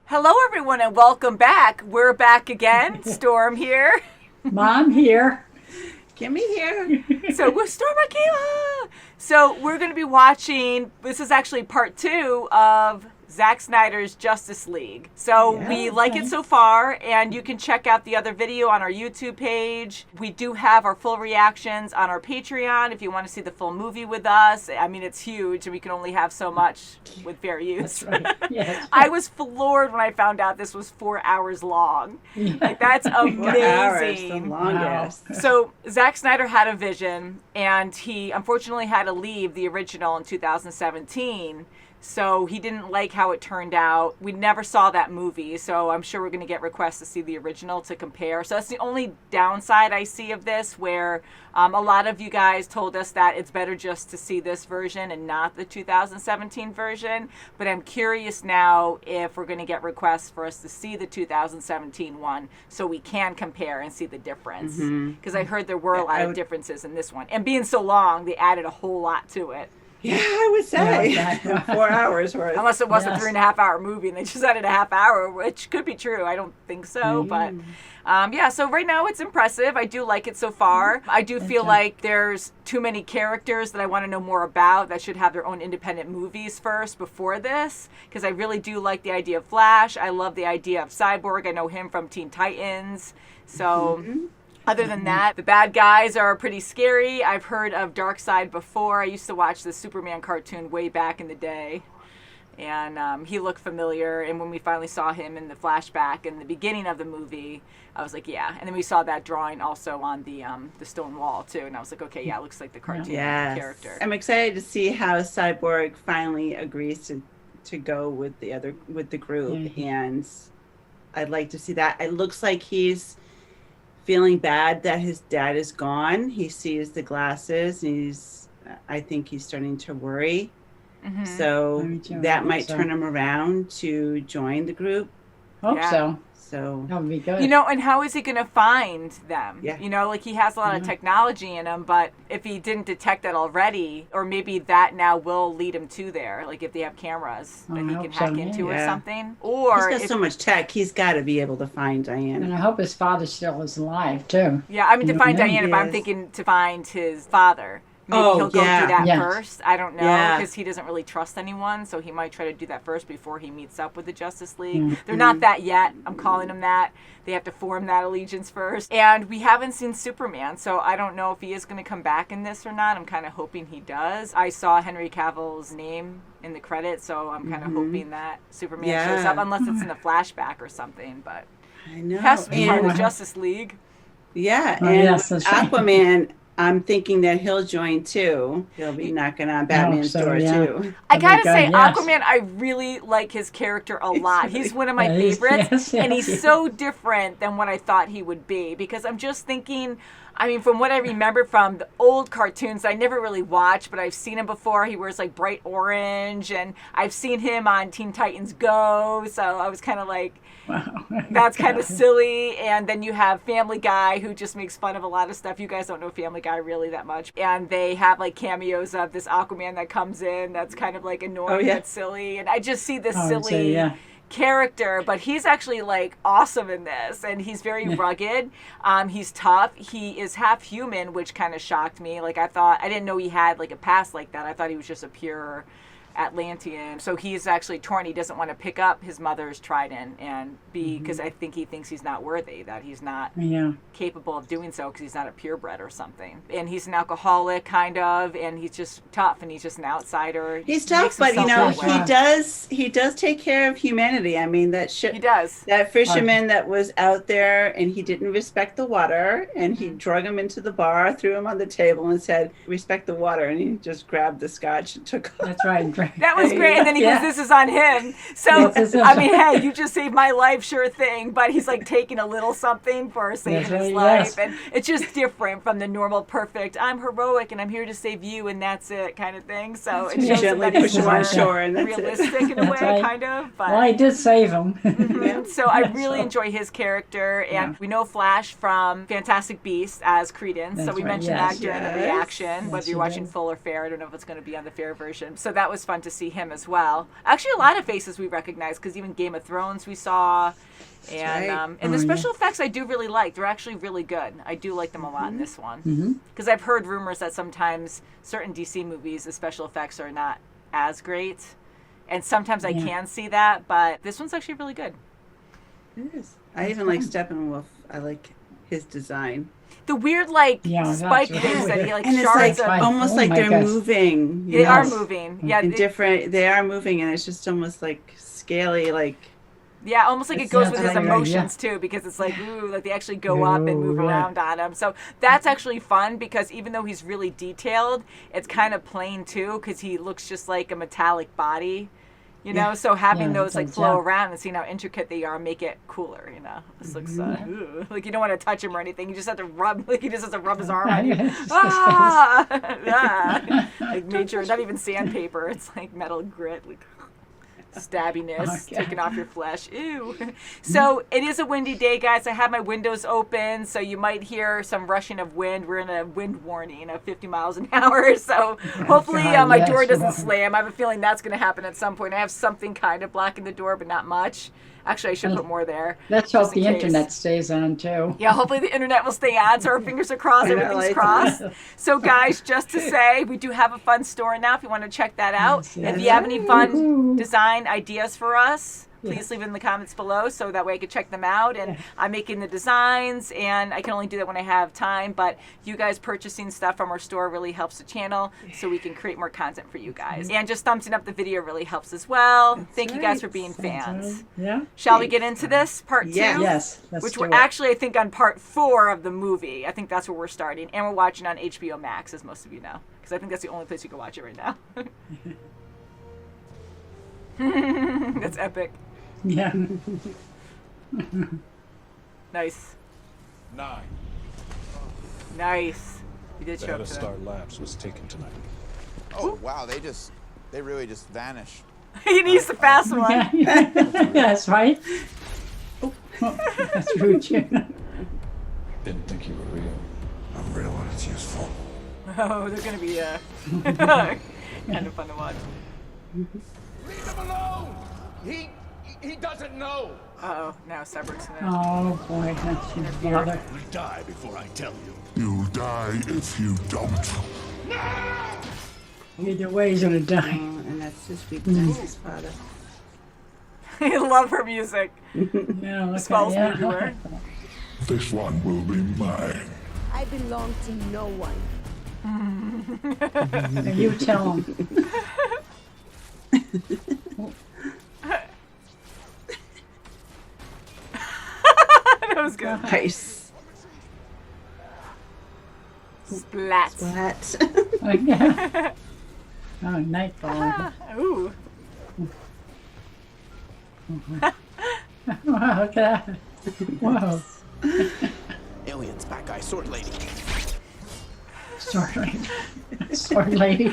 Hello, everyone, and welcome back. We're back again. Storm here. Mom here. Kimmy here. So we're Storm Akima. So we're going to be watching, this is actually part 2 of Zack Snyder's Justice League. So we like it so far, and you can check out the other video on our YouTube page. We do have our full reactions on our Patreon if you want to see the full movie with us. I mean, it's huge, and we can only have so much with fair use. That's right. Yes. I was floored when I found out this was 4 hours long. Like, that's amazing. 4 hours, the longest. Wow. So Zack Snyder had a vision, and he unfortunately had to leave the original in 2017. So he didn't like how it turned out. We never saw that movie, so I'm sure we're going to get requests to see the original to compare. So that's the only downside I see of this, where a lot of you guys told us that it's better just to see this version and not the 2017 version. But I'm curious now if we're going to get requests for us to see the 2017 one so we can compare and see the difference. Because I heard there were a lot of differences in this one. And being so long, they added a whole lot to it. Yeah, I would say Yeah. 4 hours worth. Unless it was a Yes. 3.5 hour movie and they just added a half hour, which could be true. I don't think so. But yeah, so right now it's impressive. I do like it so far. I do feel like there's too many characters that I want to know more about that should have their own independent movies first before this. Because I really do like the idea of Flash. I love the idea of Cyborg. I know him from Teen Titans. So... Other than that, the bad guys are pretty scary. I've heard of Darkseid before. I used to watch the Superman cartoon way back in the day. And he looked familiar. And when we finally saw him in the flashback in the beginning of the movie, I was like, yeah. And then we saw that drawing also on the stone wall, too. And I was like, okay, yeah, it looks like the cartoon character. I'm excited to see how Cyborg finally agrees to go with the group. And I'd like to see that. It looks like he's feeling bad that his dad is gone. He sees the glasses. I think he's starting to worry. So that might turn him around to join the group. Hope so. So That would be good. You know, and how is he going to find them? Yeah. You know, like he has a lot of technology in him, but if he didn't detect that already, or maybe that now will lead him to there, like if they have cameras that he can hack into or something. Or he's got so much tech, he's got to be able to find Diana. And I hope his father still is alive, too. yeah, I mean, to find Diana, but I'm Yes. thinking to find his father. Maybe he'll go do that first. I don't know, because he doesn't really trust anyone, so he might try to do that first before he meets up with the Justice League. They're not that yet. I'm calling them that. They have to form that allegiance first. And we haven't seen Superman, so I don't know if he is going to come back in this or not. I'm kind of hoping he does. I saw Henry Cavill's name in the credits, so I'm kind of hoping that Superman shows up, unless it's in the flashback or something. But I know. it has to be part of the Justice League. Yeah, Oh, and yes, that's right. Aquaman, I'm thinking that he'll join too. He'll be knocking on Batman's door too. I gotta say, yes. Aquaman, I really like his character a lot. He's one of my Yeah, favorites, and yes. he's so different than what I thought he would be. Because I'm just thinking, I mean, from what I remember from the old cartoons, I never really watched, but I've seen him before. He wears like bright orange, and I've seen him on Teen Titans Go, so I was kind of like, Wow. that's kind of silly. And then you have Family Guy, who just makes fun of a lot of stuff. You guys don't know Family Guy really that much. And they have like cameos of this Aquaman that comes in that's kind of like annoying, that's silly. And I just see this silly character, but he's actually like awesome in this, and he's very rugged. He's tough. He is half human, which kind of shocked me. Like I didn't know he had like a past like that. I thought he was just a pure Atlantean. So he's actually torn. He doesn't want to pick up his mother's trident and be, because I think he thinks he's not worthy, that he's not capable of doing so because he's not a purebred or something. And he's an alcoholic kind of, and he's just tough, and he's just an outsider. He's tough, but you know, he does take care of humanity. I mean, he does. That fisherman that was out there and he didn't respect the water, and he drug him into the bar, threw him on the table and said, respect the water, and he just grabbed the scotch and took off. That's right. That was great. And then he goes, this is on him. So, I mean, hey, you just saved my life, sure thing. But he's like taking a little something for saving his life. And it's just different from the normal, perfect, I'm heroic and I'm here to save you and that's it kind of thing. So it shows gently that push he's him on shore and that's realistic in a way, kind of. But, well, I did save him. So I really enjoy his character. And we know Flash from Fantastic Beasts as Credence. So we mentioned that during the reaction, whether you're watching full or fair. I don't know if it's going to be on the fair version. So that was fun fun to see him as well. Actually, a lot of faces we recognize, because even Game of Thrones we saw. And the special effects I do really like. They're actually really good. I do like them a lot in this one. Because I've heard rumors that sometimes certain DC movies, the special effects are not as great. And sometimes I can see that, but this one's actually really good. It is. I even like Steppenwolf. I like his design. The weird, spike things that he, and it's like almost like they're moving. They are moving. Yeah. They are moving, and it's just almost like scaly, like... Yeah, almost like it goes with his emotions too, because it's like, ooh, like they actually go up and move around on him. So that's actually fun, because even though he's really detailed, it's kind of plain too, because he looks just like a metallic body, you know. So having those like flow around and seeing how intricate they are make it cooler, you know. This looks ooh, like you don't want to touch him or anything. You just have to rub, like he just has to rub his arm on you. Like made sure, not even sandpaper. It's like metal grit. Like, stabbiness, taking off your flesh. Ew. So it is a windy day, guys. I have my windows open, so you might hear some rushing of wind. We're in a wind warning of 50 miles an hour, so hopefully my door doesn't slam. I have a feeling that's going to happen at some point. I have something kind of blocking the door, but not much. Actually, I should put more there. Let's hope the internet stays on, too. Yeah, hopefully the internet will stay on, so our fingers are crossed, everything's crossed. So, guys, just to say, we do have a fun store now if you want to check that out. If you have any fun design ideas for us, please leave it in the comments below so that way I can check them out. And I'm making the designs, and I can only do that when I have time, but you guys purchasing stuff from our store really helps the channel so we can create more content for you guys. And just thumbsing up the video really helps as well. Thank you guys for being fans. Shall we get into this, part 2? Yes. Which we're actually, I think, on part 4 of the movie. I think that's where we're starting. And we're watching on HBO Max, as most of you know, because I think that's the only place you can watch it right now. That's epic. Yeah. Nice. 9. Nice. You did The show head up of to Star that. Labs was taken tonight. Oh wow, they really just vanished. He needs the fast one. That's right. That's rude, Jim. Didn't think you were real. I'm real when it's useful. Oh, they're going to be kind of fun to watch. Leave him alone! He doesn't know! Uh-oh, now Cyborg's in there. Oh, boy, that's his brother. You'll die before I tell you. You'll die if you don't. Either way, he's gonna die. And that's his weakness, his father. I love her music. Yeah, look Spells at everywhere. This one will be mine. I belong to no one. You tell him. That was good. Nice. Splat. Splat. Oh, yeah. Oh, nightfall. Ooh. Wow, look at that. Whoa. Aliens, bad guy, sword lady. Sword lady. Sword lady.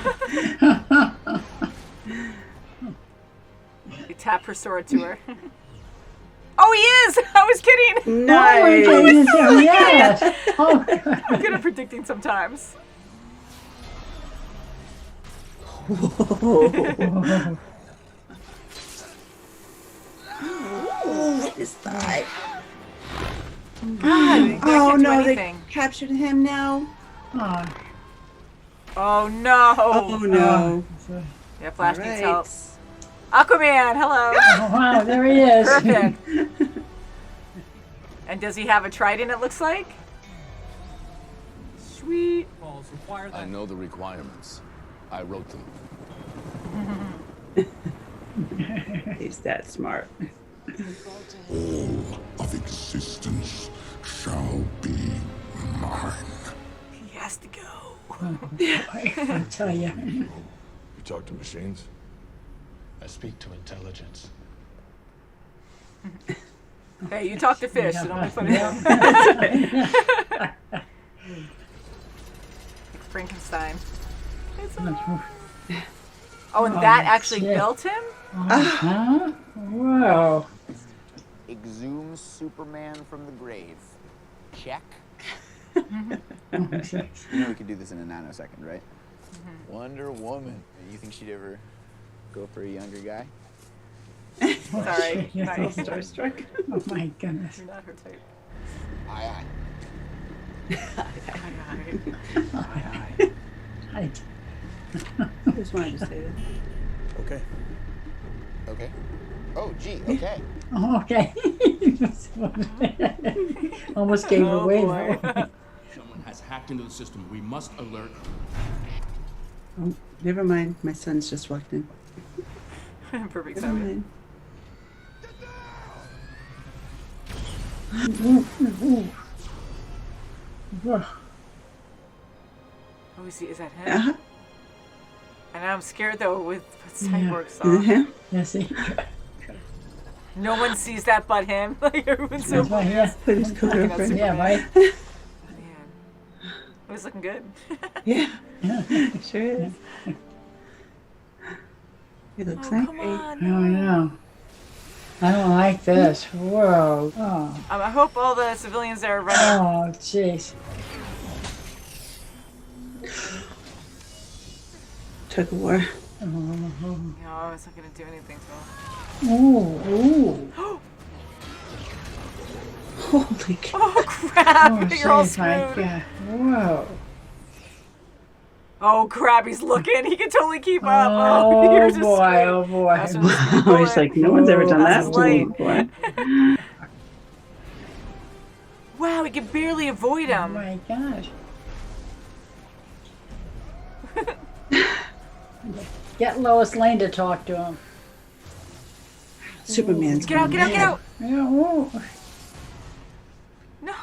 You tap her sword to her. Oh, he is! I was kidding! Nice. Oh, my goodness. Yes. Oh, I'm good at predicting sometimes. whoa. His thigh. They Oh can't do no, they anything. captured him now. Oh, Oh no! Oh no. Yeah, Flash needs Alright. help. Aquaman, hello! oh, wow, there he is. Perfect. And does he have a trident, it looks like? Sweet. I know the requirements. I wrote them. He's that smart. All of existence shall be mine. He has to go. I tell you. You talk to machines? I speak to intelligence. Hey, you talk to fish, so don't make fun of him. Like Frankenstein. It's alive. Oh, and that actually shit. built him? Huh? Whoa. Exhume Superman from the grave. Check. Oh, You know we could do this in a nanosecond, right? Wonder Woman. You think she'd ever Go for a younger guy. Sorry. Yeah. Nice. Starstruck. Oh my goodness. You're not her type. Aye, I, I just wanted to say that. aye. Okay. Okay. Oh, gee, okay. oh, okay. Almost gave Oh, away. boy. though. Someone has hacked into the system. We must alert. Oh, never mind. My son's just walked in. Perfect Never timing. mind. Oh, is that him? Uh-huh. And I'm scared though with what Yeah. Cyborg saw. Uh-huh. Yeah, see? No one sees that but him. Like everyone's so That's why, yeah. Put his coat Looking at over. Superman. Yeah, right? Man. It was looking good. Yeah, Yeah. it sure is. He looks Oh, like come great. on. Oh, no. I don't like this. Whoa. Oh. I hope all the civilians are running. Oh, jeez. Tug of war. No, it's not gonna do anything to him. Ooh. Holy cow. Oh crap! Oh, You're all jeez, my screwed. God. Whoa. Oh crap! He's looking. He can totally keep up. Oh, Oh, you're just boy. screwed. Oh, boy. That's what this Oh, he's like, no one's ever done That's that to me light. before. Wow, he can barely avoid Oh, him. my gosh. Get Lois Lane to talk to him. Superman's Get out! Get out! Get out! Yeah, whoa. No!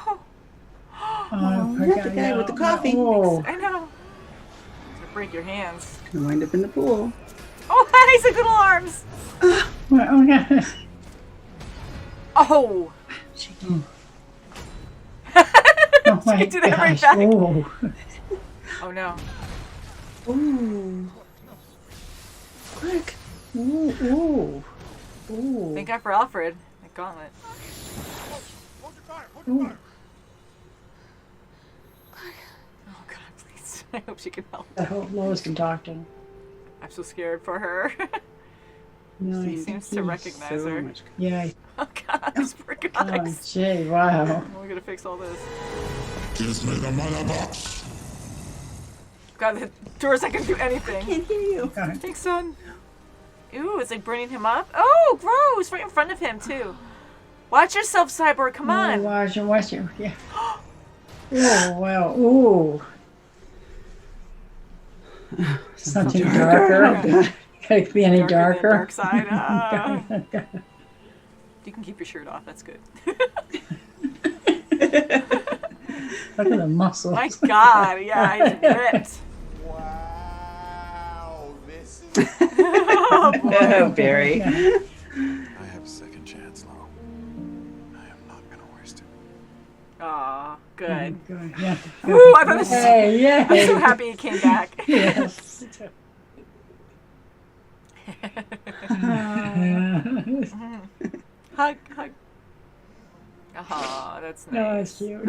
Oh, not the guy with the coffee. Oh, I know. It's gonna break your hands. Gonna wind up in the pool. Oh, he's a good arms. oh, God. Oh! Oh, my He did that right gosh. back. Oh. Oh no! Ooh. Quick. Ooh, ooh. Ooh. Thank God for Alfred. That gauntlet. Ooh. Oh God, please! I hope she can help. I hope Lois can talk to him. I'm so scared for her. No, He seems to recognize her. much. Yeah. Oh God, these poor Oh, guys. gee, wow. We're gonna fix all this. Give me the mother box. God, the doors that can do anything. Can't hear you. Thanks, son. Ooh, it's like burning him up. Oh, gross! Right in front of him too. Watch yourself, Cyborg. Come on. Watch it. Yeah. Oh, wow. Ooh. Something darker. Could it be any darker? Dark side. You can keep your shirt off. That's good. Look at the muscles. My God, yeah, he's ripped. Wow, this is. Oh, Barry. I have a second chance, Lo. I am not gonna waste it. Aw, good. Good, yeah. Woo! I thought this. Hey, yeah. I'm so happy he came back. Yes. Hug, hug. Aw, that's No, nice. it's cute.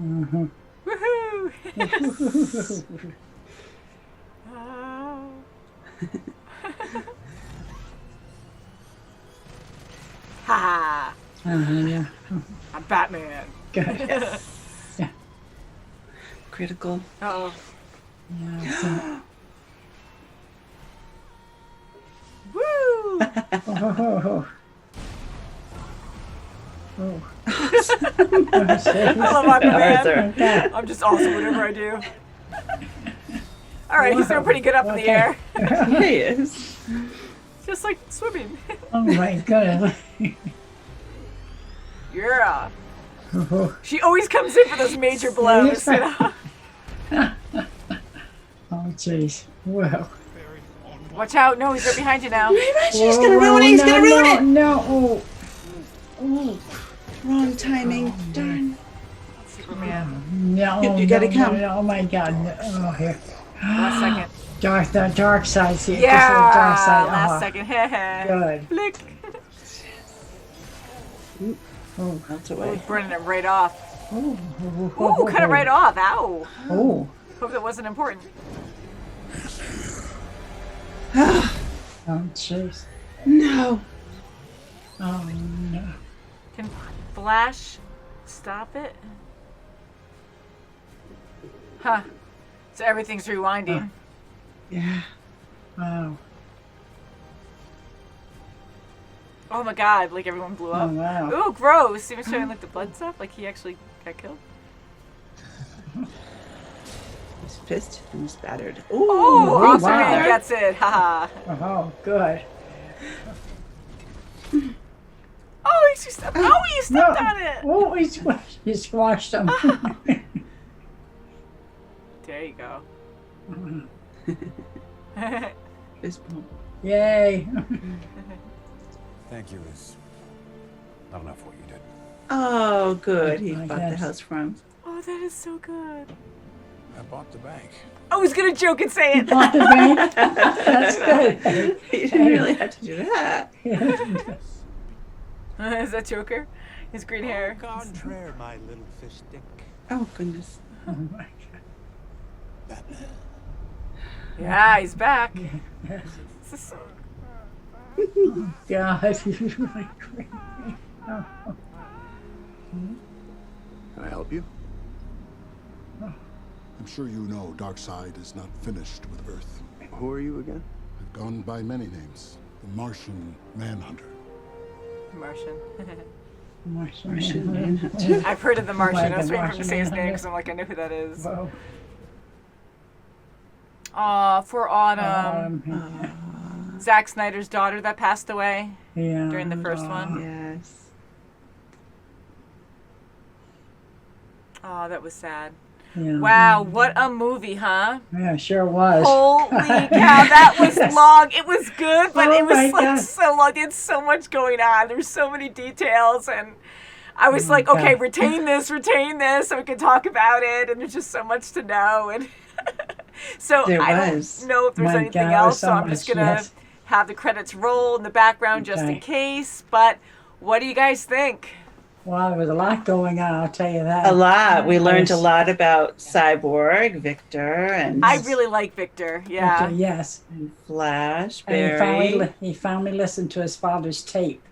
Woohoo! Yes. Oh. Ha! Yeah. I'm Batman. Good. Critical. Uh-oh. Yeah, so- Woo! oh. Oh. I love Aquaman. Okay. I'm just awesome whatever I do. Alright, he's doing pretty good up in the Okay. air. Here he is. Just like swimming. Oh my goodness. Yeah. Oh, She always comes in for those major blows. You know? jeez. Well. Watch out. No, he's right behind you now. He's gonna ruin it. He's gonna ruin it. No. Oh. Oh. Wrong timing. Darn. Superman. No. You gotta no, come. No, oh my God. No. Oh, here. Last second. The dark side. See, Yeah. just the dark side. Last second. Heh Good. Flick. Oh. Melts away. Burning him right off. Oh. Ooh, cut it right off. Ow. Oh. Hope that wasn't important. Oh, jeez. No. Oh, no. Can Flash stop it? Huh. So everything's rewinding. Yeah. Wow. Oh my god, like everyone blew up. Oh, wow. Ooh, gross. Even showing like the blood stuff, like he actually got killed. He's pissed and he's battered. Ooh. Oh, Aquaman wow. gets it. Haha. Oh, good. Oh, he stepped. Oh, he stepped on it. Oh, he squashed him. There you go. Fist bump. Yay. Thank you is not enough what you did. Oh, good. He I bought the guess. house from. Oh, that is so good. I bought the bank. I was gonna joke and say it. Bought the bank? That's good. He didn't really have to do that. Is that Joker? His green hair. Contraire, my little fish stick. Oh, goodness. Oh, my God. Yeah, he's back. This is so- God, you're really crazy. Oh. Can I help you? I'm sure you know Darkseid is not finished with Earth. Who are you again? I've gone by many names. The Martian Manhunter. Martian. Martian Manhunter. I've heard of the Martian. I was the waiting for him to say his name Martian because I'm like, I know who that is. Whoa. Aw, for Autumn. Zack Snyder's daughter that passed away Yeah. during the first one. Yes. Oh, that was sad. Yeah. Wow, what a movie, huh? Yeah, sure was. Holy cow, that was long. It was good, but Oh it was my like God. so long. They had so much going on. There were so many details, and I was Oh my like, okay, God. retain this, so we can talk about it. And there's just so much to know. And so There I was. don't know if there's My anything God, else, so so I'm just much, gonna yes. have the credits roll in the background just in Okay. case. But what do you guys think? Well, there was a lot going on, I'll tell you that. A lot. We learned a Yes. lot about Cyborg, Victor, and I really like Victor. Yeah. Okay, yes. Flash, And Barry. he finally listened to his father's tape.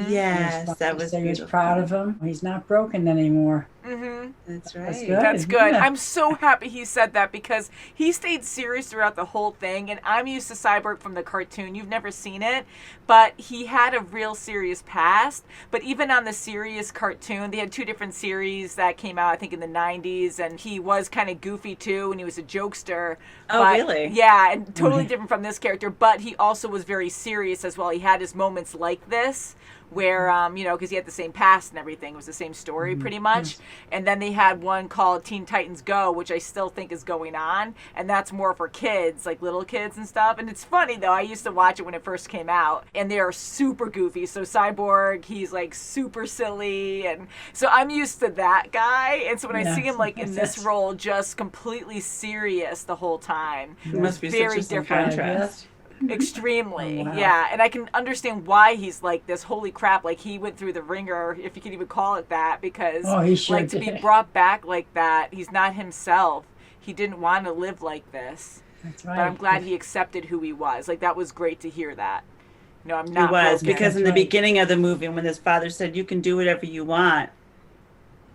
Yes, that was He was beautiful. proud of him. He's not broken anymore. Mm-hmm. That's right. That's good. That's good. Yeah. I'm so happy he said that because he stayed serious throughout the whole thing. And I'm used to Cyborg from the cartoon. You've never seen it, but he had a real serious past. But even on the serious cartoon, they had two different series that came out, I think, in the 90s. And he was kind of goofy too, and he was a jokester. Oh, but, really? Yeah, and totally different from this character. But he also was very serious as well. He had his moments like this, where because he had the same past and everything. It was the same story pretty much. And then they had one called Teen Titans Go, which I still think is going on, and that's more for kids, like little kids and stuff. And it's funny though, I used to watch it when it first came out, and they are super goofy. So Cyborg, he's like super silly, and so I'm used to that guy. And so when I see him like in this role, just completely serious the whole time, It must be very such a different. contrast. Extremely. Oh, wow. Yeah, and I can understand why he's like this. Holy crap, like he went through the ringer, if you could even call it that, because He sure like to be did. brought back like that, he's not himself. He didn't want to live like this. That's right. But I'm glad he accepted who he was. Like that was great to hear that. No, I'm He not was, broken. because in That's the right. beginning of the movie, when his father said, "You can do whatever you want,"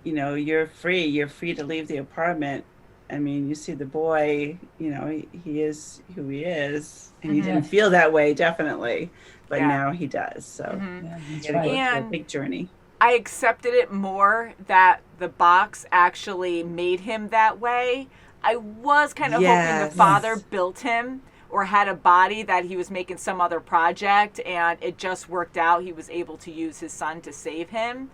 you're free. You're free to leave the apartment. I mean, you see the boy, he is who he is, and he didn't feel that way, definitely, but Yeah. now he does. So Yeah, he that's had to go right. through a And- big journey. I accepted it more that the box actually made him that way. I was kind of hoping the Yes. father built him or had a body that he was making some other project, and it just worked out. He was able to use his son to save him.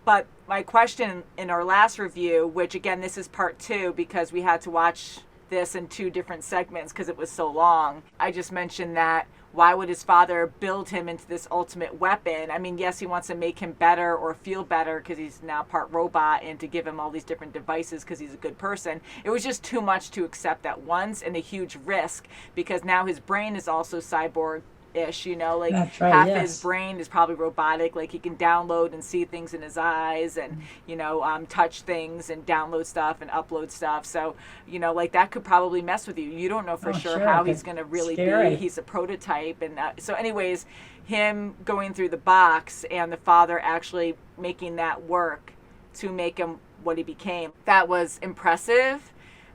But my question in our last review, which again, this is part 2 because we had to watch this in 2 different segments because it was so long. I just mentioned that why would his father build him into this ultimate weapon? I mean, yes, he wants to make him better or feel better because he's now part robot, and to give him all these different devices because he's a good person. It was just too much to accept at once, and a huge risk because now his brain is also cyborg ish, you know, like That's right, half yes. his brain is probably robotic, like he can download and see things in his eyes and, you know, touch things and download stuff and upload stuff. So, you know, like that could probably mess with you. You don't know for sure how he's going to really scary. be. He's a prototype. And so anyways, him going through the box and the father actually making that work to make him what he became, that was impressive.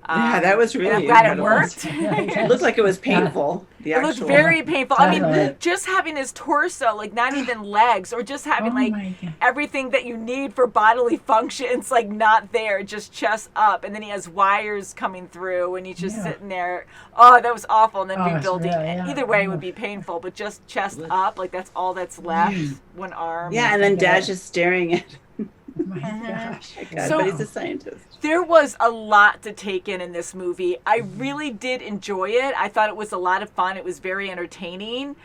Yeah, that was really and I'm glad incredible. it worked. It looked like it was painful. The It looked actual. very painful. I mean, Definitely. just having his torso, like not even legs, or just having Oh like my God. everything that you need for bodily functions, like not there, just chest up. And then he has wires coming through and he's just sitting there. Oh, that was awful. And then Oh, it's rebuilding. really, yeah. Either way, it would be painful, but just chest up, like that's all that's left. One arm. Yeah, and then Dad's just staring at him. Oh my gosh. God, So- but he's a scientist. There was a lot to take in this movie. I really did enjoy it. I thought it was a lot of fun. It was very entertaining.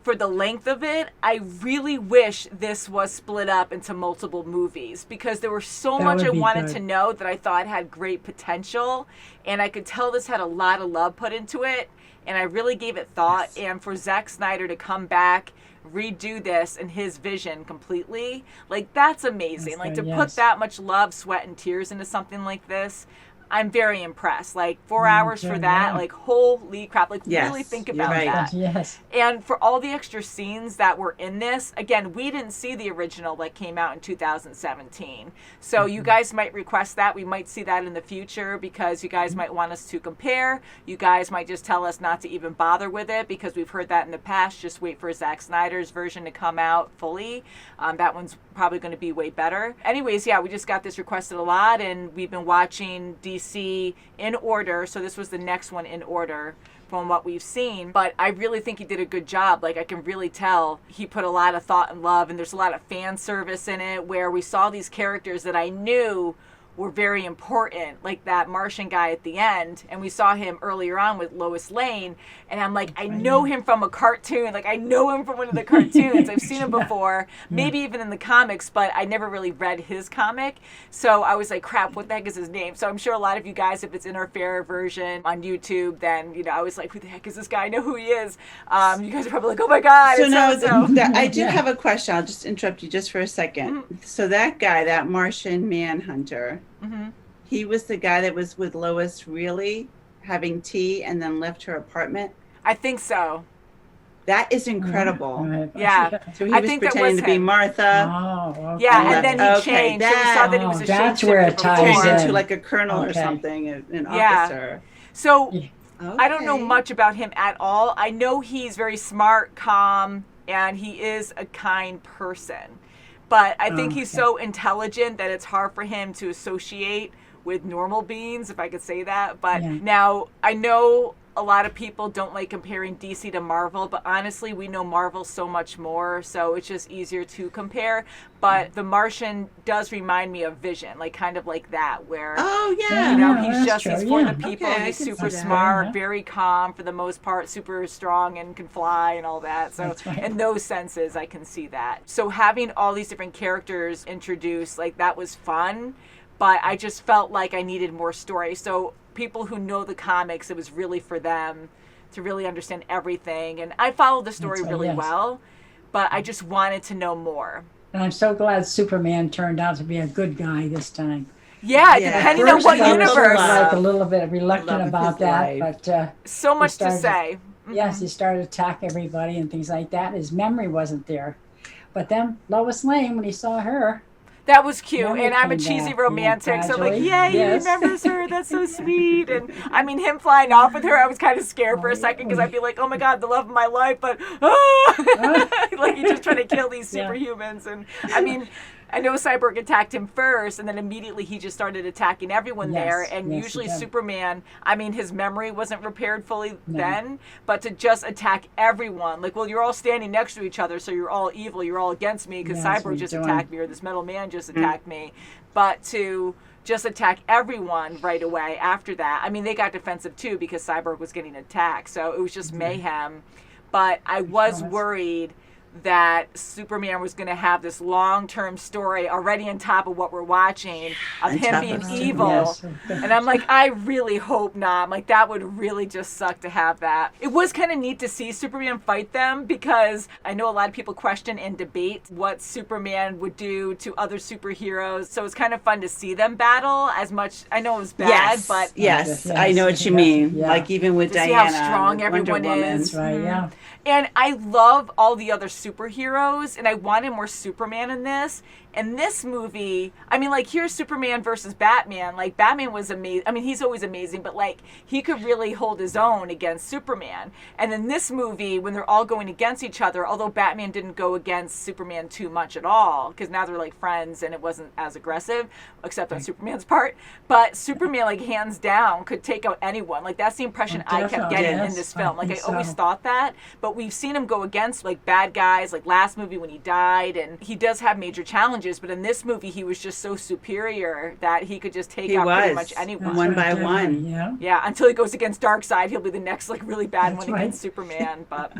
For the length of it, I really wish this was split up into multiple movies because there was so That much would I be wanted good. to know that I thought had great potential. And I could tell this had a lot of love put into it. And I really gave it thought. And for Zack Snyder to come back, redo this in his vision completely, like that's amazing. That's Like good, to put yes. that much love, sweat, and tears into something like this, I'm very impressed. Like 4 hours for too, that, yeah. like holy crap, like Yes, really think you're about right. that. Yes. And for all the extra scenes that were in this, again, we didn't see the original that came out in 2017. So you guys might request that. We might see that in the future because you guys might want us to compare. You guys might just tell us not to even bother with it because we've heard that in the past. Just wait for Zack Snyder's version to come out fully. That one's probably going to be way better. Anyways, yeah, we just got this requested a lot and we've been watching DC in order. So this was the next one in order from what we've seen, but I really think he did a good job. Like I can really tell he put a lot of thought and love, and there's a lot of fan service in it where we saw these characters that I knew were very important, like that Martian guy at the end, and we saw him earlier on with Lois Lane, and I'm like, I know him from a cartoon, like I know him from one of the cartoons. I've seen him before, maybe even in the comics, but I never really read his comic, so I was like, crap, what the heck is his name? So I'm sure a lot of you guys, if it's in our fair version on YouTube, then, you know, I was like, who the heck is this guy? I know who he is. You guys are probably like, oh my God, So it's now so-and-so. I do have a question. I'll just interrupt you just for a second. So that guy, that Martian manhunter, he was the guy that was with Lois really having tea and then left her apartment. I think so. That is incredible. Right. Yeah. So he I was think that pretending was to be him. Martha. Oh, okay. Yeah, and then he Okay, changed. So we saw that he was a that's where it shapeshifter ties before. Turned in. into like a colonel or Okay. something, an Yeah. officer. So Yeah. I don't know Okay. much about him at all. I know he's very smart, calm, and he is a kind person. But I think he's so intelligent that it's hard for him to associate with normal beings, if I could say that. But now I know a lot of people don't like comparing DC to Marvel, but honestly, we know Marvel so much more, so it's just easier to compare. But the Martian does remind me of Vision, like kind of like that, where Oh yeah. you know, Yeah, he's that's just, he's true, for yeah. the people. Okay, I He's can super see that. smart, Yeah. very calm for the most part, super strong and can fly and all that. So That's right. in those senses, I can see that. So having all these different characters introduced, like that was fun, but I just felt like I needed more story. So people who know the comics, it was really for them to really understand everything. And I followed the story That's right, really yes. well, but I just wanted to know more. And I'm so glad Superman turned out to be a good guy this time. Yeah, Yeah. depending on First, what I was sort of universe. like a little bit reluctant Love about his that, life. but So much to started- say. yes, he started to attack everybody and things like that. His memory wasn't there. But then Lois Lane, when he saw her, That was cute, Memory and I'm a came cheesy back, romantic, so I'm like, gradually. yeah, he Yes. remembers her. That's so sweet. And I mean, him flying off with her, I was kind of scared for a second because I'd be like, oh my God, the love of my life, but like he's just trying to kill these Yeah. superhumans. And I mean, I know Cyborg attacked him first, and then immediately he just started attacking everyone Yes, there. And yes, usually he did. Superman, I mean, his memory wasn't repaired fully No. then, but to just attack everyone, like, well, you're all standing next to each other, so you're all evil, you're all against me because Yeah, that's what Cyborg he's just doing. attacked me, or this metal man just attacked me. But to just attack everyone right away after that, I mean, they got defensive too because Cyborg was getting attacked, so it was just mayhem. But I was worried that Superman was going to have this long-term story already on top of what we're watching of him being evil. Yes. And I'm like, I really hope not. I'm like, that would really just suck to have that. It was kind of neat to see Superman fight them because I know a lot of people question and debate what Superman would do to other superheroes. So it's kind of fun to see them battle as much. I know it was bad, but yes, I know what you mean. Yeah. Like even with to see Diana, how strong with everyone Wonder Woman. is. Right, yeah. And I love all the other superheroes, and I wanted more Superman in this. In this movie, I mean, like, here's Superman versus Batman. Like, Batman was amazing. I mean, he's always amazing, but, like, he could really hold his own against Superman. And in this movie, when they're all going against each other, although Batman didn't go against Superman too much at all, because now they're, like, friends, and it wasn't as aggressive, except on Superman's part. But Superman, like, hands down, could take out anyone. Like, that's the impression I kept getting in this film. Like, I always thought that. But we've seen him go against, like, bad guys, like last movie when he died, and he does have major challenges. But in this movie, he was just so superior that he could just take out pretty much anyone. One by one. Yeah. Until he goes against Darkseid, he'll be the next, like, really bad one against Superman. But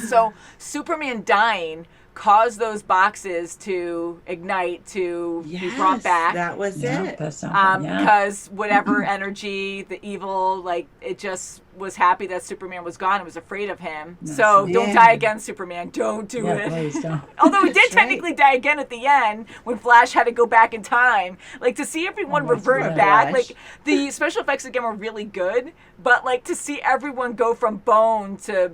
so Superman dying caused those boxes to ignite, to be brought back. That was it. Because whatever energy, the evil, like, it just was happy that Superman was gone and was afraid of him. So don't die again, Superman. Don't do it. Please don't. Although he did technically die again at the end when Flash had to go back in time. Like, to see everyone revert back, like, the special effects again were really good, but, like, to see everyone go from bone to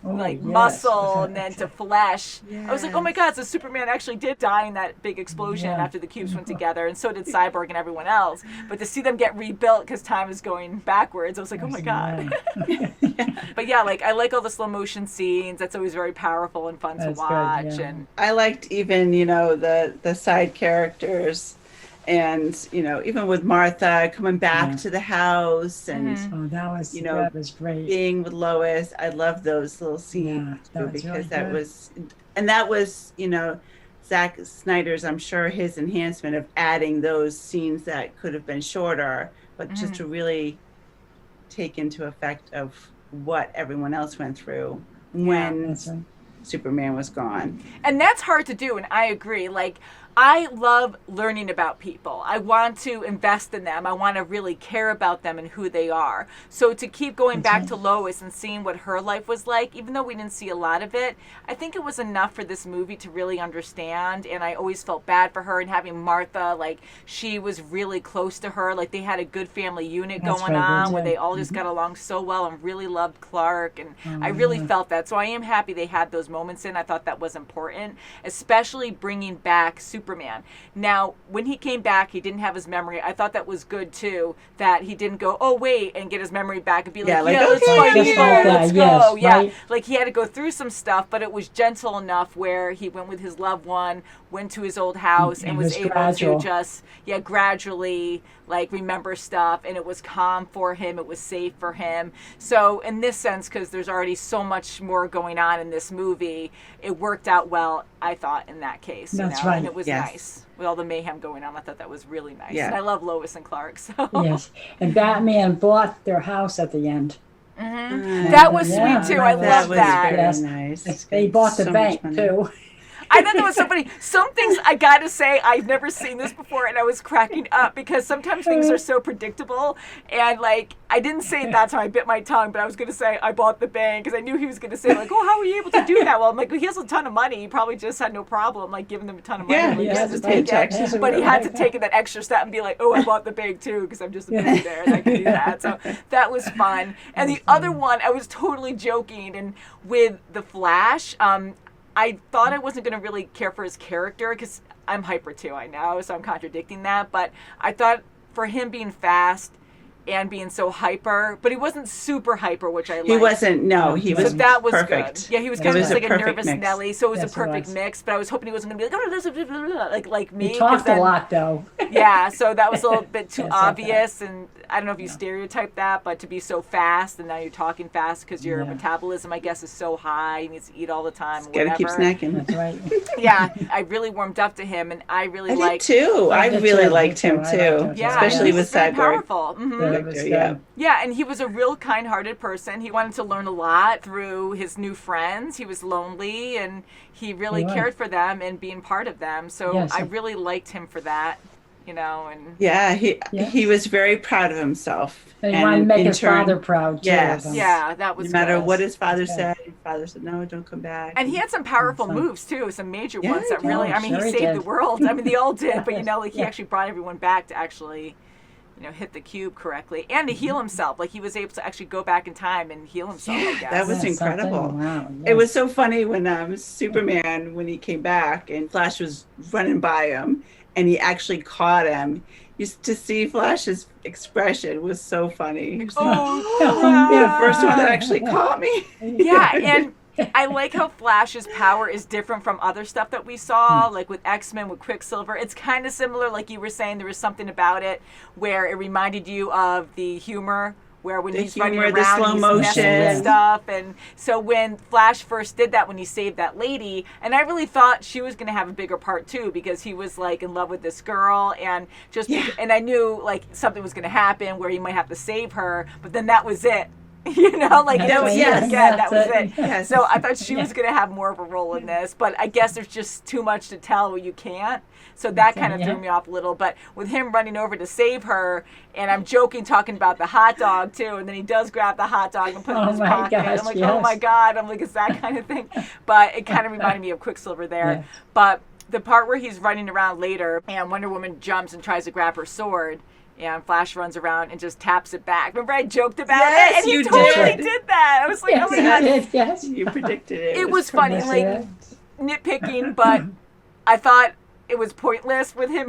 muscle and then to flesh. I was like, oh my God, so Superman actually did die in that big explosion after the cubes went together, and so did Cyborg and everyone else. But to see them get rebuilt because time is going backwards, I was like, oh my God. But yeah, like, I like all the slow motion scenes. That's always very powerful and fun to watch. Good, And I liked even, the side characters. And, even with Martha coming back to the house and, that was great. Being with Lois. I love those little scenes because that was, Zack Snyder's, I'm sure, his enhancement of adding those scenes that could have been shorter, but just to really take into effect of what everyone else went through when Superman was gone. And that's hard to do, and I agree. Like, I love learning about people. I want to invest in them. I want to really care about them and who they are. So to keep going back to Lois and seeing what her life was like, even though we didn't see a lot of it, I think it was enough for this movie to really understand. And I always felt bad for her, and having Martha, like, she was really close to her. Like, they had a good family unit going on where they all just got along so well and really loved Clark. And I really felt that. So I am happy they had those moments in. I thought that was important, especially bringing back Superman. Now, when he came back, he didn't have his memory. I thought that was good, too, that he didn't go, oh, wait, and get his memory back and be like, let's fight evil, let's go. Right? Like, he had to go through some stuff, but it was gentle enough where he went with his loved one, went to his old house, and was able to just, gradually, like, remember stuff, and it was calm for him, it was safe for him. So, in this sense, because there's already so much more going on in this movie, it worked out well, I thought, in that case. That's right. And it was nice. With all the mayhem going on, I thought that was really nice. Yeah. And I love Lois and Clark. So. Yes, and Batman bought their house at the end. That was sweet, too. I love that. Very nice. They bought the bank, too. I thought that was so funny. Some things, I gotta say, I've never seen this before, and I was cracking up because sometimes things are so predictable. And, like, I didn't say it that time. I bit my tongue, but I was going to say I bought the bank because I knew he was going to say, like, oh, how were you able to do that? Well, I'm like, well, he has a ton of money. He probably just had no problem, like, giving them a ton of money. Yeah, he has to to pay take taxes. it. But he had to take that extra step and be like, oh, I bought the bank, too, because I'm just a millionaire and I can do that. So that was fun. And the other one, I was totally joking. And with The Flash, I thought I wasn't going to really care for his character because I'm hyper too, I know, so I'm contradicting that. But I thought for him being fast and being so hyper, but he wasn't super hyper, which I liked. He wasn't, no, he was that was perfect. Good. Yeah, he was kind of like a nervous mix. Nelly, so it was a perfect mix, but I was hoping he wasn't going to be like me. He talked a lot, though. Yeah, so that was a little bit too obvious, and I don't know if you stereotype that, but to be so fast, and now you're talking fast because your metabolism, I guess, is so high, you need to eat all the time, or gotta keep snacking. That's right. Yeah, I really warmed up to him, and I really liked him. I did too. I really liked him too, yeah, especially with very Cyborg. Powerful. character. Yeah. Yeah, and he was a real kind-hearted person. He wanted to learn a lot through his new friends. He was lonely, and he really cared for them and being part of them. So I really liked him for that, you know. And he was very proud of himself. And he wanted to make his father proud, too. Yes. Yeah, that was no matter good. what his father said, his father said, no, don't come back. And he had some powerful moves, too, some major ones that really, I mean, Sure he he saved did. the world. I mean, they all did, but, you know, like, he actually brought everyone back to actually, you know, hit the cube correctly and to heal himself. Like, he was able to actually go back in time and heal himself, I guess. That was incredible. Wow, It was so funny when Superman, when he came back and Flash was running by him and he actually caught him. Just to see Flash's expression was so funny. The first one that actually caught me. Yeah, and I like how Flash's power is different from other stuff that we saw, like with X-Men, with Quicksilver. It's kind of similar, like you were saying, there was something about it where it reminded you of the humor, where when he's running around, the slow he's motion messing with stuff. And so when Flash first did that, when he saved that lady, and I really thought she was going to have a bigger part too, because he was like in love with this girl, and and I knew like something was going to happen where he might have to save her, but then that was it. You know, like that was that was it. Yes. So I thought she was going to have more of a role in this, but I guess there's just too much to tell where you can't. So that kind of threw me off a little. But with him running over to save her, and I'm joking, talking about the hot dog too, and then he does grab the hot dog and put it in his pocket. Gosh, I'm like, oh my God. I'm like, it's that kind of thing. But it kind of reminded me of Quicksilver there. Yeah. But the part where he's running around later, and Wonder Woman jumps and tries to grab her sword, and Flash runs around and just taps it back. Remember I joked about it? And he totally did that. I was like, oh my God. Yes. You predicted it. It was funny, like nitpicking, but I thought it was pointless with him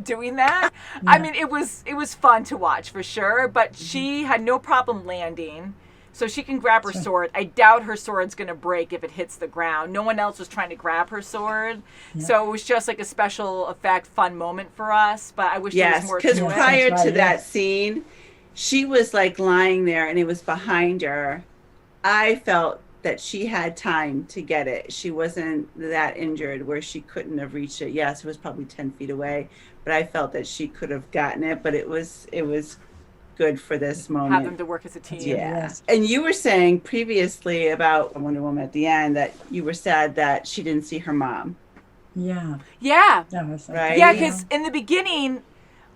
doing that. Yeah. I mean, it was fun to watch for sure, but she had no problem landing. So she can grab her sword. I doubt her sword's going to break if it hits the ground. No one else was trying to grab her sword. Yeah. So it was just like a special effect, fun moment for us. But I wish there was more to it. Yes, because prior to that scene, she was like lying there and it was behind her. I felt that she had time to get it. She wasn't that injured where she couldn't have reached it. Yes, it was probably 10 feet away. But I felt that she could have gotten it. But it was good for this moment. Have them to work as a team. Yeah. And you were saying previously about Wonder Woman at the end that you were sad that she didn't see her mom. Yeah. Yeah. Right? Yeah, because in the beginning,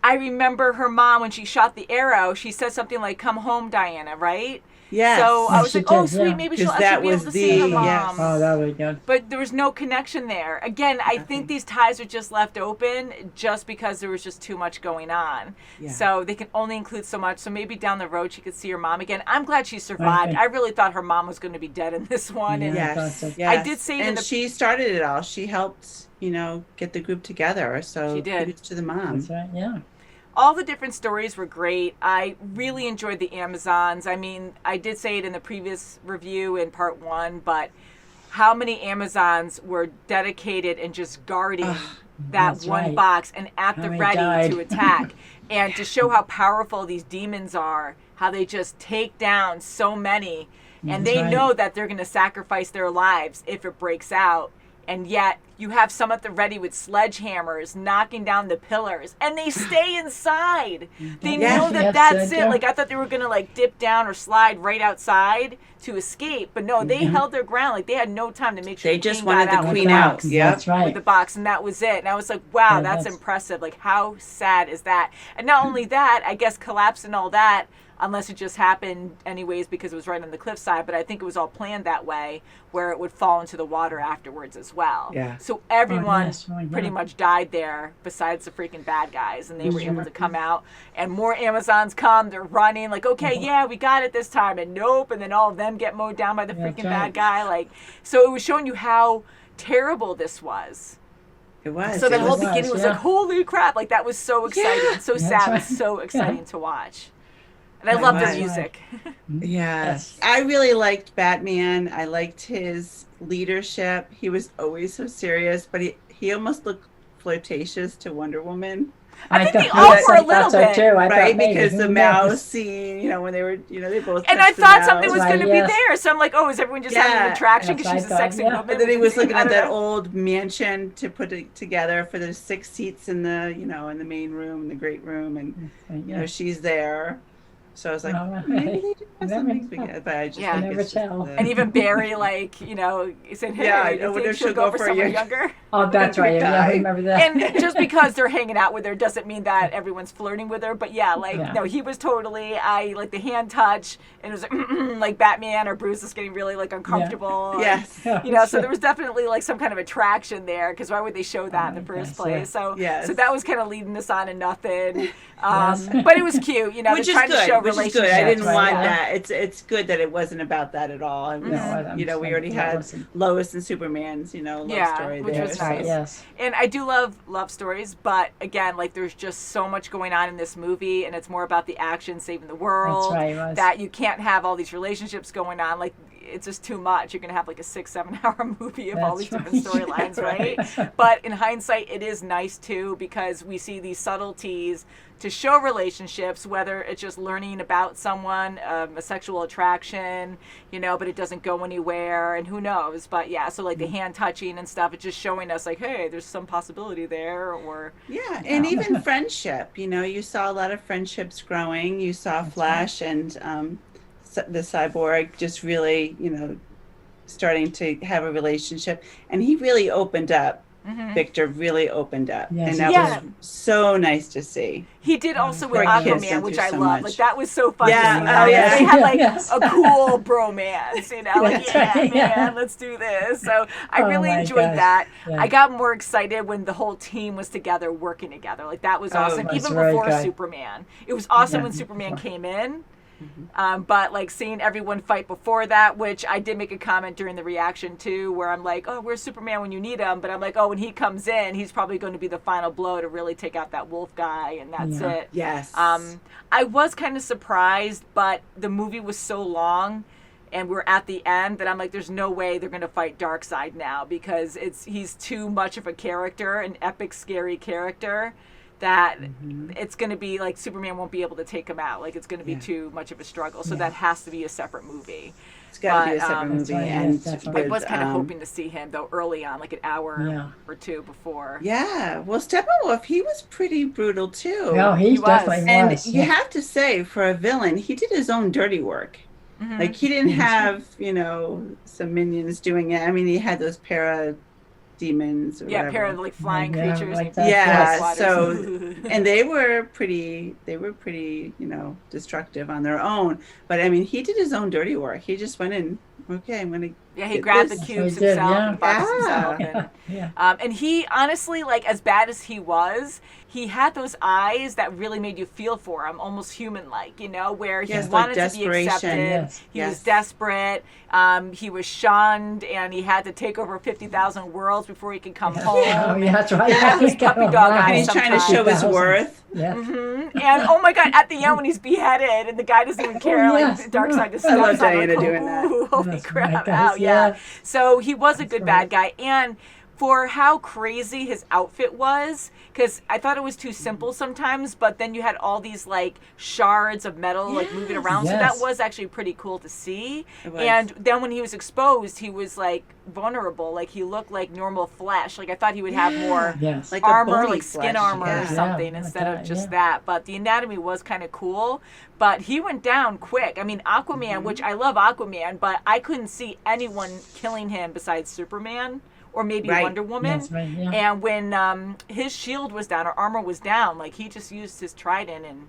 I remember her mom, when she shot the arrow, she said something like, "Come home, Diana," right? Yes. So I was like, oh, sweet, maybe she'll actually be able to see her mom. Yes. Oh, that would be good. But there was no connection there. Again, I think these ties are just left open just because there was just too much going on. Yeah. So they can only include so much. So maybe down the road she could see her mom again. I'm glad she survived. I really thought her mom was going to be dead in this one. And I did say and she started it all. She helped, get the group together. So she did. To the mom. That's right, yeah. All the different stories were great. I really enjoyed the Amazons. I mean, I did say it in the previous review in part 1, but how many Amazons were dedicated and just guarding that one box and at the ready to attack. And to show how powerful these demons are, how they just take down so many. And they know that they're going to sacrifice their lives if it breaks out. And yet you have some at the ready with sledgehammers knocking down the pillars, and they stay inside. They know that that's it. Like I thought they were gonna like dip down or slide right outside to escape, but no, they held their ground. Like they had no time to make sure they just wanted the queen out. Yeah, that's right. With the box, and that was it. And I was like, wow, that's impressive. Like how sad is that? And not only that, I guess collapse and all that. Unless it just happened anyways because it was right on the cliffside, but I think it was all planned that way, where it would fall into the water afterwards as well. Yeah. So everyone pretty much died there, besides the freaking bad guys, and they were able to come out. And more Amazons come, they're running, like, okay, yeah, we got it this time, and nope, and then all of them get mowed down by the freaking bad guy. Like, so it was showing you how terrible this was. It was. So the whole beginning was like, holy crap, like that was so exciting, so sad, it was so exciting to watch. And I love their music. Yes. I really liked Batman. I liked his leadership. He was always so serious, but he almost looked flirtatious to Wonder Woman. I think they thought- all I were a little thought so bit. too. I Right, thought maybe, because who the knows? mouse scene, when they were, they both. And I touched the thought something was mouse. going to Right, be yes. there. So I'm like, oh, is everyone just having an Yeah. attraction Yes, because she's I a thought, sexy yeah. woman? But then he was looking I at don't that know. old mansion to put it together for the 6 seats in the, in the main room, the great room, and she's there. So I was like, Oh, maybe they do have Never something know. together. But I just Yeah. think Never it's tell. Just And even Barry, like, he said, hey, Yeah, I you know, think whether she'll she'll go go for for someone you. younger? Oh, that's right. Yeah, I guy. remember that. And just because they're hanging out with her doesn't mean that everyone's flirting with her. But yeah, Yeah. no, he was totally, I like the hand touch, and it was like Batman or Bruce is getting really like uncomfortable. Yes. So there was definitely like some kind of attraction there, because why would they show that in the first gosh, yeah. place? So Yes. so that was kind of leading us on to nothing. Yes. But it was cute, Which they're is trying to good. show Which is relationships. good. I didn't right, want yeah. that. It's good that it wasn't about that at all. It was, I'm we saying already that had wasn't- Lois and Superman's, love Yeah, story which there. was so- nice. Yes. And I do love love stories, but again, like there's just so much going on in this movie, and it's more about the action saving the world. That's right, it was. That you can't have all these relationships going on. Like it's just too much. You're gonna have like a 6-7 hour movie of all That's these different right. storylines, right? But in hindsight, it is nice too, because we see these subtleties to show relationships, whether it's just learning about someone, a sexual attraction, but it doesn't go anywhere, and who knows. But yeah, so like the hand touching and stuff, it's just showing us like, hey, there's some possibility there, or Yeah, and even friendship. You saw a lot of friendships growing. You saw Flash and the Cyborg just really, starting to have a relationship, and he really opened up. Victor really opened up, Yes, and that Yeah. was so nice to see. he did also with Poor kids Aquaman, went which through I so love. much. Like that was so fun Yeah, to see. That. oh, yeah. They had like Yes. a cool bromance, like That's yeah, right, man, yeah. let's do this. So I Oh really my enjoyed gosh. that. Yeah. I got more excited when the whole team was together working together. Like that was awesome. that's Even very before good. Superman, it was awesome Yeah, when Superman before. came in. But like seeing everyone fight before that, which I did make a comment during the reaction too, where I'm like, oh, where's Superman when you need him? But I'm like, oh, when he comes in, he's probably going to be the final blow to really take out that wolf guy, and that's Yeah. it. Yes. I was kind of surprised, but the movie was so long and we're at the end that I'm like, there's no way they're going to fight Darkseid now, because he's too much of a character, an epic, scary character, that it's going to be like Superman won't be able to take him out. Like it's going to be too much of a struggle. So that has to be a separate movie. It's got to be a but, separate movie, That's right, and yes, definitely. I was kind of with, hoping to see him though early on, like an hour or two before. Yeah, well, Steppenwolf, he was pretty brutal too. No, he He was. definitely And was. you have to say, for a villain, he did his own dirty work. Like he didn't have, some minions doing it. I mean, he had those demons or whatever. Pair of like flying Yeah, creatures. like and that. Yeah, waters. so and they were pretty, destructive on their own. But I mean, he did his own dirty work. He just went in. Okay, I'm gonna. Yeah, he get grabbed this. the cubes He did, himself yeah. and boxed himself. Yeah. And, and he honestly, like as bad as he was, he had those eyes that really made you feel for him, almost human-like, where he Yes, like wanted to be desperation. accepted. Yes. He Yes. was desperate. He was shunned, and he had to take over 50,000 worlds before he could come home. Oh, yeah, that's right. Yeah, his puppy dog eyes. And he's trying to show his 50,000. worth. Yeah. And oh my god, at the end when he's beheaded and the guy doesn't even care, yes. like Darkseid just I love steps on him, Diana like, doing that. "Ooh, holy That's crap, right, guys, out, yeah. yeah. So he was a good right. bad guy, and for how crazy his outfit was, because I thought it was too simple sometimes, but then you had all these like shards of metal like moving around, so that Yes. was actually pretty cool to see. It was. And then when he was exposed, he was like vulnerable, like he looked like normal flesh. Like I thought he would have more Yes. Like a armor, bony like skin flesh, armor yeah. or something Yeah, like instead of that, just yeah. that. But the anatomy was kind of cool. But he went down quick. I mean, Aquaman, which I love Aquaman, but I couldn't see anyone killing him besides Superman or maybe Right. Wonder Woman. That's right, yeah. And when his shield was down or armor was down, like he just used his trident and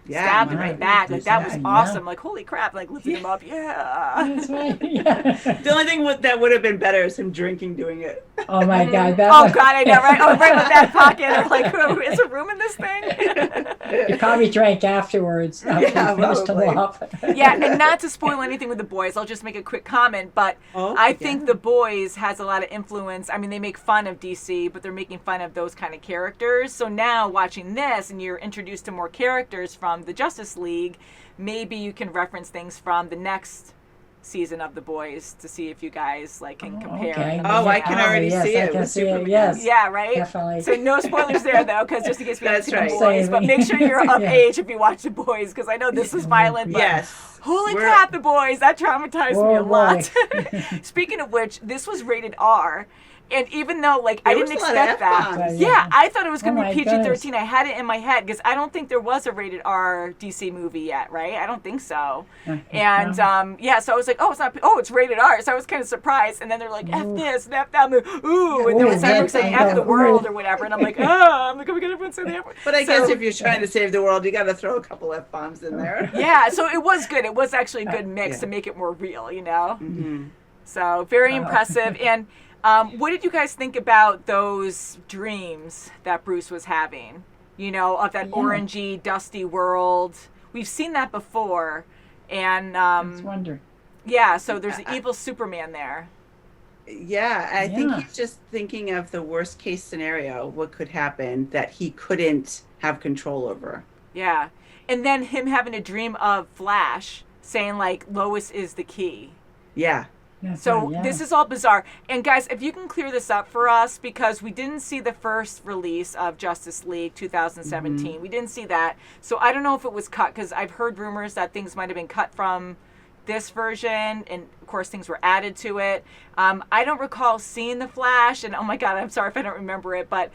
stabbed him right. right back. Like that was Yeah. awesome. Like holy crap! Like lifted him up. Yeah. That's right. Yeah. The only thing that would have been better is him drinking doing it. Oh my God. That Oh was, God, I know, right? Oh, right with that pocket. I'm like, oh, is there room in this thing? He probably drank afterwards. After Yeah, he finished probably. him off. Yeah, and not to spoil anything with the boys, I'll just make a quick comment, but Oh, I think yeah. the boys has a lot of influence. I mean, they make fun of DC, but they're making fun of those kind of characters. So now watching this and you're introduced to more characters from the Justice League, maybe you can reference things from the next season of The Boys to see if you guys like can compare. Okay. Oh, I can already yes, see I it can with see it, Superman. yes. Yeah, right? Definitely. So no spoilers there, though, because just in case we haven't seen That's The right. Boys. But make sure you're of Yeah. age if you watch The Boys, because I know this is violent. But Yes. holy We're- crap, The Boys. That traumatized me a Oh, boy. lot. Speaking of which, this was rated R. And even though, like, I There didn't was a lot of expect that. F-bombs. Yeah, I thought it was going Oh to my be PG-13. goodness. I had it in my head because I don't think there was a rated R DC movie yet, right? I don't think so. And, yeah, so I was like, oh, it's not, it's rated R. So I was kind of surprised. And then they're like, F this and F that. Ooh. And then Ooh, Cyborg saying yeah. F the world or whatever. And I'm like, I'm like, we got everyone say the F word. But I guess So- if you're trying to save the world, you got to throw a couple F-bombs in there. Yeah, so it was good. It was actually a good mix Yeah. to make it more real, you know? Mm-hmm. So very impressive. And what did you guys think about those dreams that Bruce was having? You know, of that orangey, dusty world. We've seen that before. And I was wondering. yeah, so there's the evil Superman there. Yeah, I think Yeah. he's just thinking of the worst case scenario, what could happen that he couldn't have control over. Yeah. And then him having a dream of Flash saying, like, Lois is the key. Yeah. That's So right, yeah. this is all bizarre. And guys, if you can clear this up for us, because we didn't see the first release of Justice League 2017. We didn't see that. So I don't know if it was cut, because I've heard rumors that things might have been cut from this version, and of course things were added to it. I don't recall seeing the Flash, and oh my god, I'm sorry if I don't remember it, but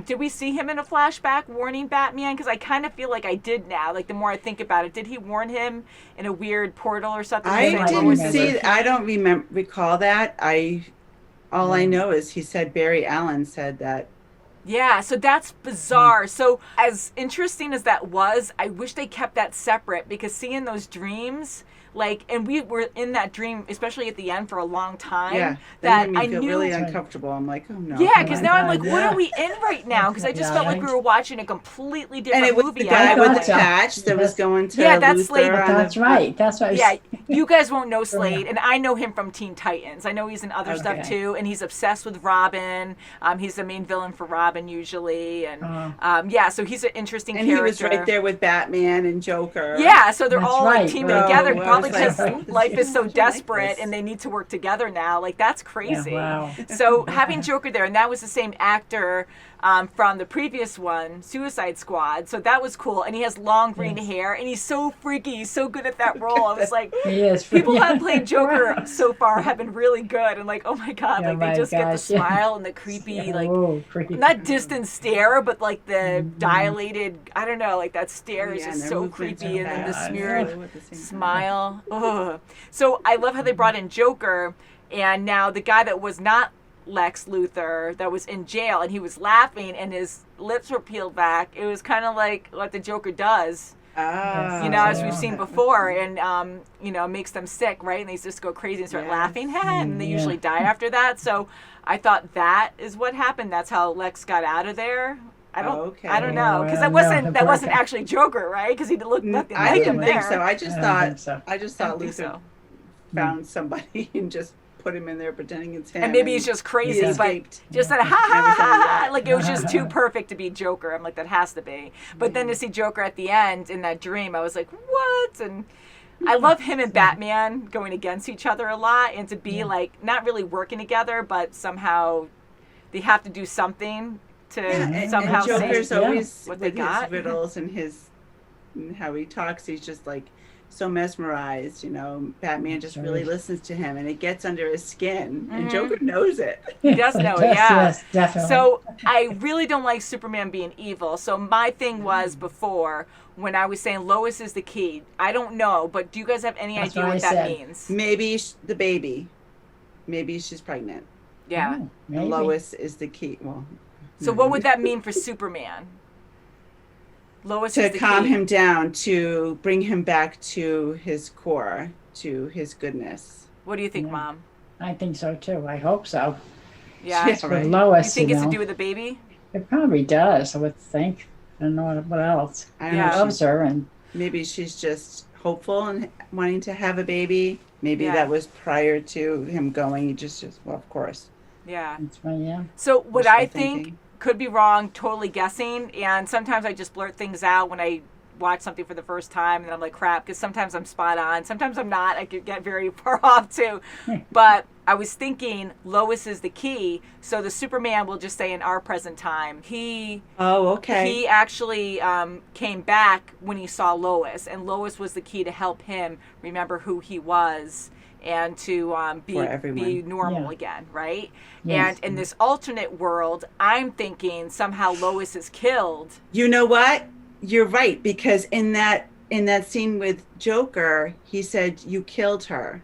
did we see him in a flashback warning Batman? Because I kind of feel like I did now, like the more I think about it. Did he warn him in a weird portal or something? I saying didn't Lois is see. the key? I don't recall that. All I know is he said Barry Allen said that. Yeah, so that's bizarre. So as interesting as that was, I wish they kept that separate, because seeing those dreams, like, and we were in that dream, especially at the end, for a long time. Yeah, that that made me I feel knew. really uncomfortable. I'm like, oh no. Yeah, because my now I'm God, like, what yeah. are we in right now? Because I just Yeah, felt like we right. were watching a completely And different it was movie. the guy I with don't the know. so. patch that was going to Yeah, that's Luther Slade. on That's the, right. That's right. Yeah, you guys won't know Slade, and I know him from Teen Titans. I know he's in other stuff Okay. too, and he's obsessed with Robin. He's the main villain for Robin usually, and Oh. yeah, so he's an interesting and character. he was right there with Batman and Joker. Yeah, so they're That's all like right. teaming So together, I probably was like, because oh, this life is so isn't like desperate this. and they need to work together now. Like, that's crazy. wow. So having Joker there, and that was the same actor from the previous one, Suicide Squad. So that was cool, and he has long green hair, and he's so freaky. He's so good at that role. I was like, He is. people yeah. have played Joker so far have been really good, and like, oh my god, Oh like they my just get the gosh, yeah. smile and the creepy, like. Oh, creepy. Not distant stare, but like the dilated, I don't know, like that stare is Yeah, just and their so movements creepy, are and then the fast. smeared Oh, at the same time. smile. Ugh. So I love how they brought in Joker, and now the guy that was not Lex Luthor, that was in jail, and he was laughing, and his lips were peeled back. It was kind of like what the Joker does, Ah. you know, as we've yeah. seen before, and you know, makes them sick, right? And they just go crazy and start Yes. laughing, and they Yeah. usually die after that. So I thought that is what happened. That's how Lex got out of there. I don't Okay. know, because Oh, that no, wasn't the wasn't Joker. actually Joker, right? Because he looked nothing I like didn't him think there. so. I just I don't thought think so. I just I thought don't think Luther so. found somebody and just put him in there pretending it's him. And maybe he's just crazy, he but escaped. just that ha ha Never ha saw ha, that. like it was just too perfect to be Joker. I'm like, that has to be. But then to see Joker at the end in that dream, I was like, what? And I love him and Batman going against each other a lot, and to be like not really working together, but somehow they have to do something to And somehow Joker's see Yeah. always what they with his got. riddles and and how he talks. He's just like so mesmerized. You know, Batman just That's really right. listens to him, and it gets under his skin. Mhm. And Joker knows it. He does know it, Yes, yeah. Yes, definitely. So I really don't like Superman being evil. So my thing was before, when I was saying Lois is the key, I don't know, but do you guys have any That's idea what what I that said. means? Maybe the baby. Maybe she's pregnant. Yeah. Oh, maybe. And Lois is the key. Well, So what would that mean for Superman? Lois to is the calm key. him down, to bring him back to his core, to his goodness. What do you think, Yeah. Mom? I think so too. I hope so. Yeah. Yeah. For Right. You Lois, think you it's know. to do with the baby? It probably does, I would think. I don't know what else. I don't Yeah. know. Loves her, and Maybe she's just hopeful and wanting to have a baby. Maybe Yeah. that was prior to him going. He just well, of course. Yeah. that's right, yeah. So what Wishful I think, thinking. could be wrong, totally guessing, and sometimes I just blurt things out when I watch something for the first time and I'm like, crap, because sometimes I'm spot on, sometimes I'm not. I could get very far off too. But I was thinking Lois is the key. So the Superman, will just say in our present time, he actually came back when he saw Lois, and Lois was the key to help him remember who he was and to be normal again, right? Yes. And in this alternate world, I'm thinking somehow Lois is killed. You know what? You're right, because in that scene with Joker, he said you killed her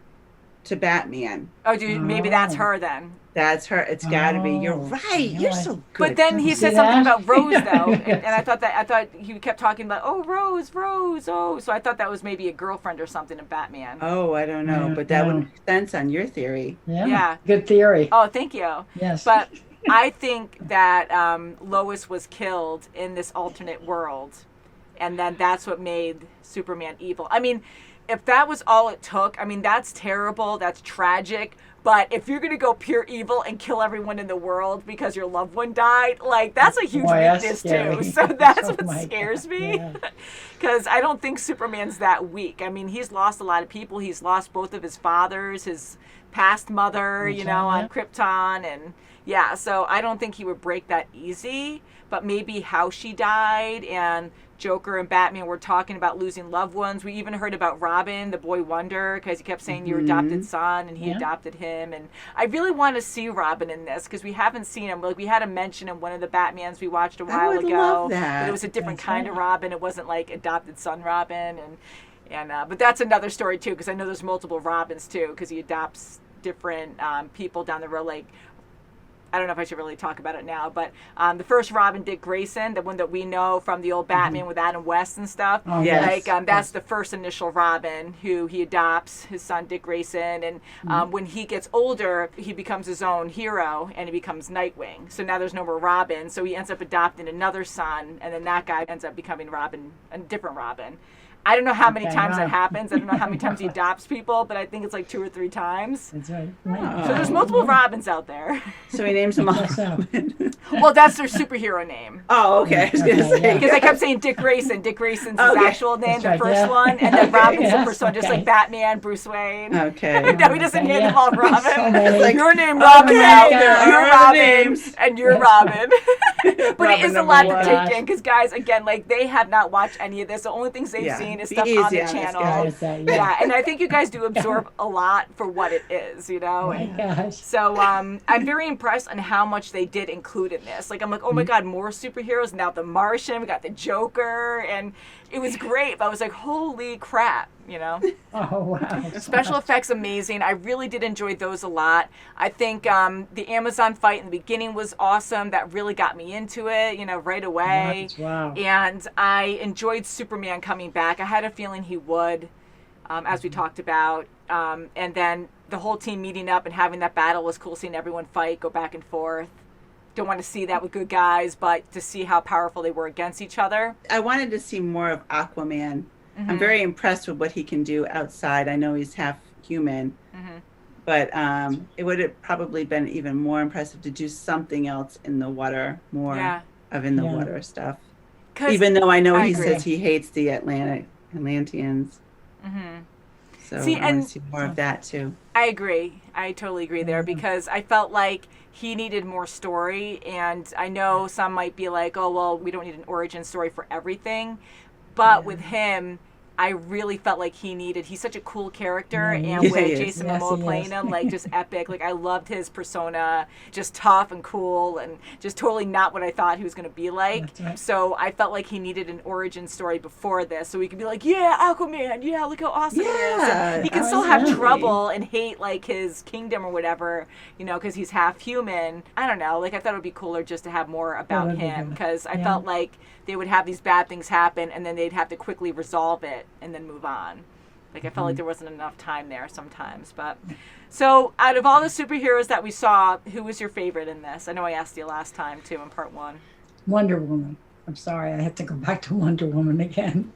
to Batman. Oh, dude, maybe that's her then. That's her. It's got to be. You're right. You're so good. But then he said something about Rose, though, and I thought he kept talking about, oh, Rose, oh, so I thought that was maybe a girlfriend or something of Batman. Oh, I don't know, but that would make sense on your theory. Yeah. Good theory. Oh, thank you. Yes. But I think that Lois was killed in this alternate world, and then that's what made Superman evil. I mean, if that was all it took, I mean, that's terrible, that's tragic. But if you're going to go pure evil and kill everyone in the world because your loved one died, like, that's a huge weakness, too. So that's what scares me. Because I don't think Superman's that weak. I mean, he's lost a lot of people. He's lost both of his fathers, his past mother, on Krypton. And, so I don't think he would break that easy. But maybe how she died, and Joker and Batman were talking about losing loved ones. We even heard about Robin, the boy wonder, because he kept saying your adopted son, and he adopted him. And I really want to see Robin in this, because we haven't seen him. Like, we had him mention in one of the Batmans we watched a while ago. Love that. But it was a different kind of Robin. It wasn't like adopted son Robin. And but that's another story too, because I know there's multiple Robins too, because he adopts different people down the road. Like, I don't know if I should really talk about it now, but the first Robin, Dick Grayson, the one that we know from the old Batman with Adam West and stuff. Oh, yes. Like, that's the first initial Robin who he adopts, his son Dick Grayson. And when he gets older, he becomes his own hero and he becomes Nightwing. So now there's no more Robin. So he ends up adopting another son, and then that guy ends up becoming Robin, a different Robin. I don't know how many times that happens. I don't know how many times he adopts people, but I think it's like 2 or 3 times. That's right. So there's multiple Robins out there. So he names them all Robin. Well, that's their superhero name. Oh, okay. I was going to say. Because I kept saying Dick Grayson. Dick Grayson's his actual name, That's the right, first one. And then Robin's the first one, just like Batman, Bruce Wayne. Okay. No, he doesn't name them all Robin. So many. Like, your name Robin now, you're Robin, names. and you're Robin. But Robin it is a number lot one. to take in, because guys, again, like, they have not watched any of this. The only things they've seen is Be stuff easy on on the us, channel. guys. And I think you guys do absorb a lot for what it is, Oh my gosh. So I'm very impressed on how much they did include in this. Like, I'm like, oh my God, more superheroes. Now the Martian, we got the Joker, and it was great. But I was like, holy crap, Oh, wow. Special effects amazing. I really did enjoy those a lot. I think the Amazon fight in the beginning was awesome. That really got me into it, right away. Wow. And I enjoyed Superman coming back. I had a feeling he would, as we talked about. And then the whole team meeting up and having that battle was cool, seeing everyone fight, go back and forth. Don't want to see that with good guys, but to see how powerful they were against each other. I wanted to see more of Aquaman. I'm very impressed with what he can do outside. I know he's half human, but it would have probably been even more impressive to do something else in the water, more of in the water stuff. Even though I know he says he hates the Atlanteans. So I want to see more of that too. I agree. I totally agree there, because I felt like he needed more story. And I know some might be like, oh, well, we don't need an origin story for everything. But with him, I really felt like he's such a cool character, and with Jason Momoa playing him, like, just epic. Like, I loved his persona, just tough and cool, and just totally not what I thought he was going to be like. Right. So I felt like he needed an origin story before this, so he could be like, yeah, Aquaman, yeah, look how awesome he is. And he can still have trouble and hate, like, his kingdom or whatever, because he's half human. I don't know. Like, I thought it would be cooler just to have more about him, because I felt like they would have these bad things happen, and then they'd have to quickly resolve it and then move on. Like, I felt like there wasn't enough time there sometimes. But so out of all the superheroes that we saw, who was your favorite in this? I know I asked you last time too in part 1. Wonder Woman. I'm sorry, I have to go back to Wonder Woman again.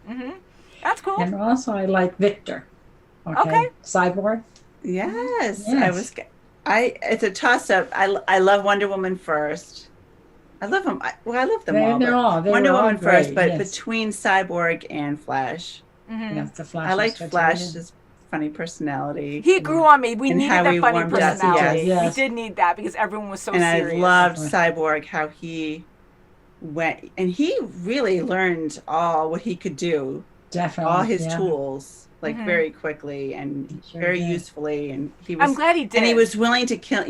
That's cool. And also I like Victor. Okay. Cyborg. Yes. It's a toss up. I love Wonder Woman first. I love them. I love them They all. But were Wonder all Woman first, great, but yes. between Cyborg and Flash, Yes, the Flash I was liked good too, Flash's funny personality. He grew on me. We And needed how that he funny warmed up, personality. yes. We did need that because everyone was so And serious. I loved Cyborg, how he went, and he really learned all what he could do, Definitely. all his yeah. tools, like very quickly and Sure very did. usefully. And he was, I'm glad he did. and he was willing to kill,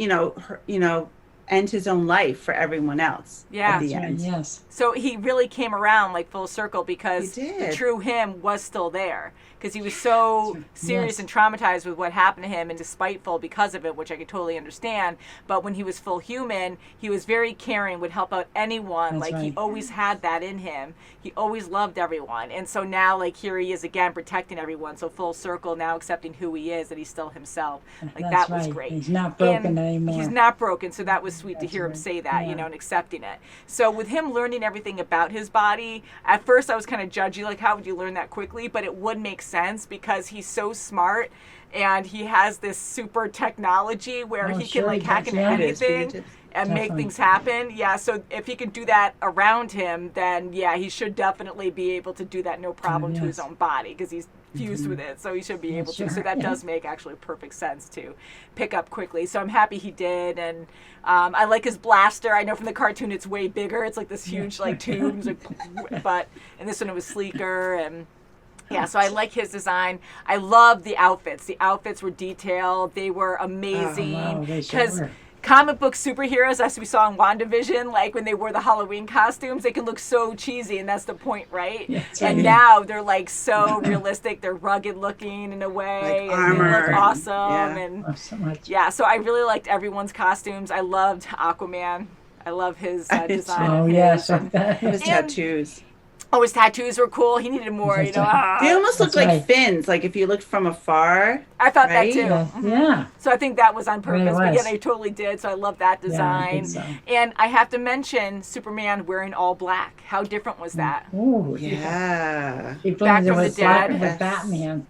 end his own life for everyone else. Yeah. At the That's right, end. yes. So he really came around like full circle because He did. the true him was still there. Because he was so serious Yes. and traumatized with what happened to him and despiteful because of it, which I could totally understand. But when he was full human, he was very caring, would help out anyone. That's like he right. always had that in him. He always loved everyone. And so now like here he is again protecting everyone. So full circle now accepting who he is, that he's still himself. Like That's that was right. great. He's not broken And anymore. He's not broken, so that was sweet to That's hear him right. say that, Yeah. and accepting it. So with him learning everything about his body, at first I was kind of judgy, like how would you learn that quickly? But it would make sense because he's so smart and he has this super technology where Oh, he sure can like he hack does, into yeah. It is anything fingertips. and make Definitely. things happen. Yeah, so if he can do that around him, then yeah, he should definitely be able to do that no problem to his yes. own body because he's fused with it, so he should be able to. So sure, that yeah. does make actually perfect sense to pick up quickly. So I'm happy he did, and I like his blaster. I know from the cartoon it's way bigger. It's like this huge like tubes, like, but in this one it was sleeker and. Yeah, so I like his design. I love the outfits. The outfits were detailed. They were amazing. wow, they sure Because were. comic book superheroes, as we saw in WandaVision, like when they wore the Halloween costumes, they can look so cheesy, and that's the point, right? Yeah, that's and right. now they're like so realistic. They're rugged looking in a way. Like and they armor look and- awesome. yeah. And Oh, so much. yeah, so I really liked everyone's costumes. I loved Aquaman. I love his I did design. Oh, of yes. his. And- His And- tattoos. Oh, his tattoos were cool. He needed more, That's right. They almost look That's like right. fins, like if you looked from afar. I thought Right? that too. Yeah. yeah. So I think that was on Really purpose. But yeah, was. they totally did. So I love that Yeah, I design. think so. And I have to mention Superman wearing all black. How different was that? Ooh, Yeah. He Back blended from the with black dead. with Yes. Batman.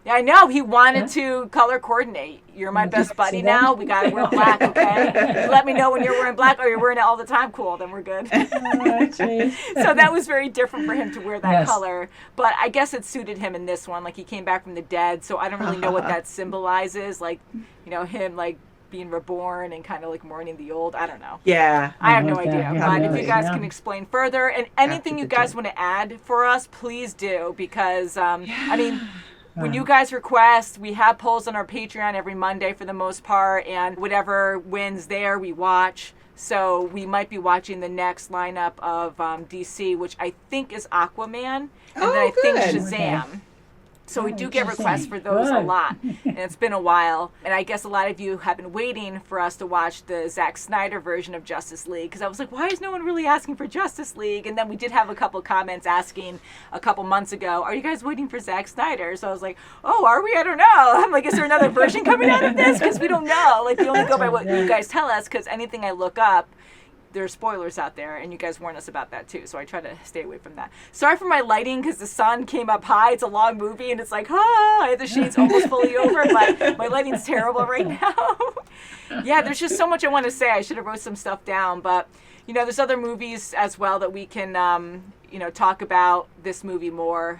Yeah, I know. He wanted to color coordinate. You're my Yeah, best see buddy that? now. We got to wear black, okay? You let me know when you're wearing black or you're wearing it all the time. Cool, then we're good. Oh, jeez. So that was very different for him to wear that Yes. color. But I guess it suited him in this one. Like he came back from the dead. So I don't really know what that symbolizes. Like, him like being reborn and kind of like mourning the old. I don't know. Yeah. I have no Okay, idea. yeah, But if really, you guys yeah. can explain further and anything After you the guys death. want to add for us, please do. Because, I mean, when you guys request, we have polls on our Patreon every Monday for the most part. And whatever wins there, we watch. So we might be watching the next lineup of DC, which I think is Aquaman. And then I think good. Shazam. Okay. So we Oh, do get requests interesting. for those a Good. lot, and it's been a while. And I guess a lot of you have been waiting for us to watch the Zack Snyder version of Justice League, because I was like, why is no one really asking for Justice League? And then we did have a couple comments asking a couple months ago, are you guys waiting for Zack Snyder? So I was like, oh, are we? I don't know. I'm like, is there another version coming out of this? Because we don't know. Like, we only go by what you guys tell us, because anything I look up, there's spoilers out there, and you guys warn us about that too, so I try to stay away from that. Sorry for my lighting, because the sun came up high. It's a long movie, and it's like, I have the shades almost fully over, but my lighting's terrible right now. Yeah, there's just so much I want to say. I should have wrote some stuff down, but there's other movies as well that we can talk about this movie more.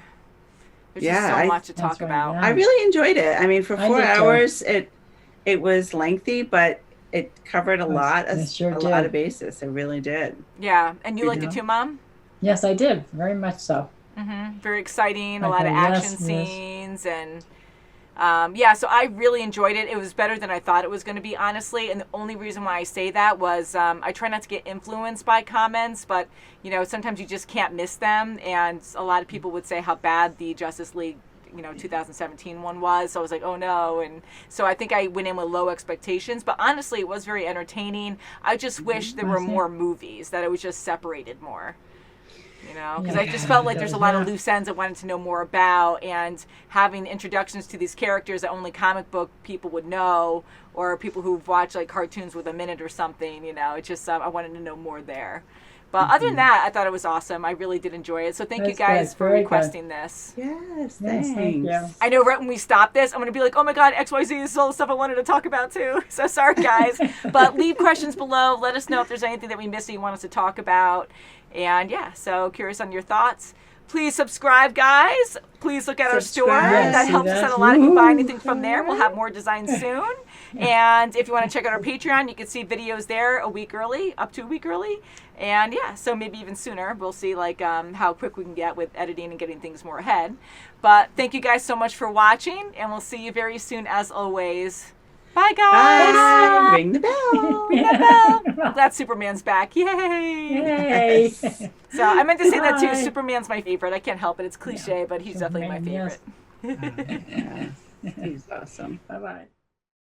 There's just Yeah, so much to talk That's right, about. yeah. I really enjoyed it. I mean, for I 4 did too. hours, it was lengthy, but it covered a lot It sure a did. lot of bases. It really did. Yeah, and you liked it know? too, Mom? Yes, I did. Very much so. Very exciting, a lot of Okay, action yes, yes. scenes, and so I really enjoyed it. It was better than I thought it was going to be, honestly, and the only reason why I say that was I try not to get influenced by comments, but sometimes you just can't miss them, and a lot of people would say how bad the Justice League 2017 one was, so I was like, oh no. And so I think I went in with low expectations, but honestly it was very entertaining. I just wish there were more movies, that it was just separated more, because I just felt like there's a lot of loose ends I wanted to know more about, and having introductions to these characters that only comic book people would know, or people who've watched like cartoons with a minute or something, it just I wanted to know more there. But other than that, I thought it was awesome. I really did enjoy it. So thank you That's guys good. for Very requesting this. Yes, Yes, thank you. I know right when we stop this, I'm going to be like, oh my God, XYZ, this is all the stuff I wanted to talk about too. So sorry, guys. But leave questions below. Let us know if there's anything that we missed that you want us to talk about. And yeah, so curious on your thoughts. Please subscribe, guys. Please look at our store. Subscribe. That See helps us that? out a lot if you buy Woo-hoo. anything from there. We'll have more designs soon. And if you want to check out our Patreon, you can see videos there a week early, up to a week early. And yeah, so maybe even sooner. We'll see like how quick we can get with editing and getting things more ahead. But thank you guys so much for watching, and we'll see you very soon as always. Bye, guys. Bye. Ring the bell. Ring that bell. Glad Superman's back. Yay. Yay. So I meant to say that too. Bye. Superman's my favorite. I can't help it. It's cliche, but he's definitely my Superman, favorite. yes. Yeah, he's awesome. Bye-bye.